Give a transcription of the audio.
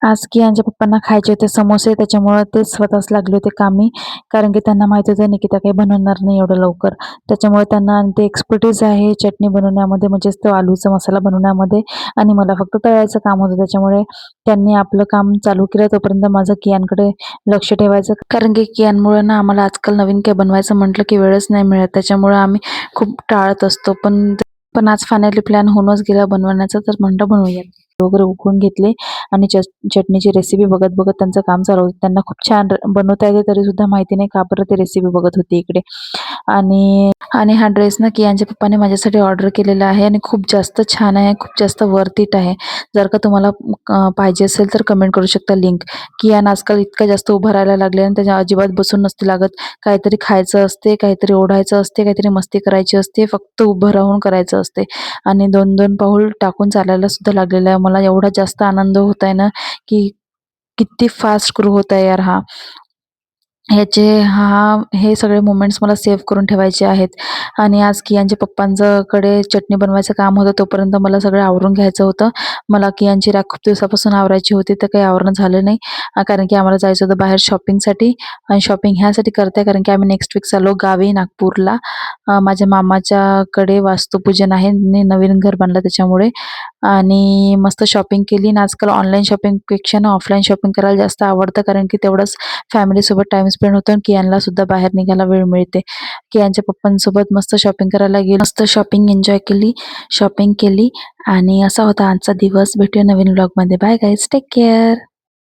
आज कियांच्या पप्पांना खायचे होते समोसे, त्याच्यामुळे ते स्वतःच लागले होते कामी. कारण की त्यांना माहीत होतं निकिता काही बनवणार नाही एवढं लवकर. त्याच्यामुळे त्यांना आणि ते एक्सपर्टीज आहे चटणी बनवण्यामध्ये, म्हणजेच तो आलूचा मसाला बनवण्यामध्ये, आणि मला फक्त तळायचं काम होतं. त्याच्यामुळे त्यांनी आपलं काम चालू केलं. तोपर्यंत माझं कियांकडे लक्ष ठेवायचं. कारण की कियांमुळे ना आम्हाला आजकाल नवीन काही बनवायचं म्हटलं की वेळच नाही मिळत. त्याच्यामुळे आम्ही खूप टाळत असतो. पण आज फायनली प्लॅन होऊनच गेला बनवण्याचा, तर म्हटलं बनवूया. वगैरे उकळून घेतले आणि चटणीची रेसिपी बघत बघत त्यांचं काम चालू होतं. त्यांना खूप छान बनवता येते, तरी सुद्धा माहिती नाही का बरं ते रेसिपी बघत होती इकडे. आणि आणि हा ड्रेस ना कियांच्या पप्पाने माझ्यासाठी ऑर्डर केलेला आहे आणि खूप जास्त छान आहे, खूप जास्त वर्थ इट आहे. जर का तुम्हाला पाहिजे असेल तर कमेंट करू शकता लिंक. कियान आजकाल इतका जास्त उभं राहायला लागले आणि त्याच्या अजिबात बसून नसते लागत. काहीतरी खायचं असते, काहीतरी ओढायचं असते, काहीतरी मस्ती करायची असते, फक्त उभं राहून करायचं असते. आणि 2-2 पाऊल टाकून चालायला सुद्धा लागलेला आहे. मला एवढा जास्त आनंद होत आहे ना, की किती फास्ट ग्रो होत आहे यार हा. हे सगळे मोमेंट्स मला सेव्ह करून ठेवायचे आहेत. आणि आज कियांच्या पप्पांकडे चटणी बनवायचं काम होतं, तोपर्यंत मला सगळं आवरून घ्यायचं होतं. मला कियांची रॅक खूप दिवसापासून आवरायची होती, तर काही आवरणं झालं नाही. कारण की आम्हाला जायचं होतं बाहेर शॉपिंगसाठी. आणि शॉपिंग ह्यासाठी करते कारण की आम्ही नेक्स्ट वीक चाललो गावी नागपूरला. माझ्या मामाच्याकडे वास्तुपूजन आहे. नवीन घर बांधलं त्याच्यामुळे. आणि मस्त शॉपिंग केली आणि आजकाल ऑनलाईन शॉपिंगपेक्षा ना ऑफलाईन शॉपिंग करायला जास्त आवडतं, कारण की तेवढंच फॅमिलीसोबत टाईम स्पेंड होतो आणि कियांला सुद्धा बाहेर निघायला वेळ मिळते. कियांच्या पप्पांसोबत मस्त शॉपिंग करायला गेलो. मस्त शॉपिंग एन्जॉय केली, शॉपिंग केली. आणि असा होता आजचा दिवस. भेटूया नवीन व्लॉगमध्ये. Bye guys, take care.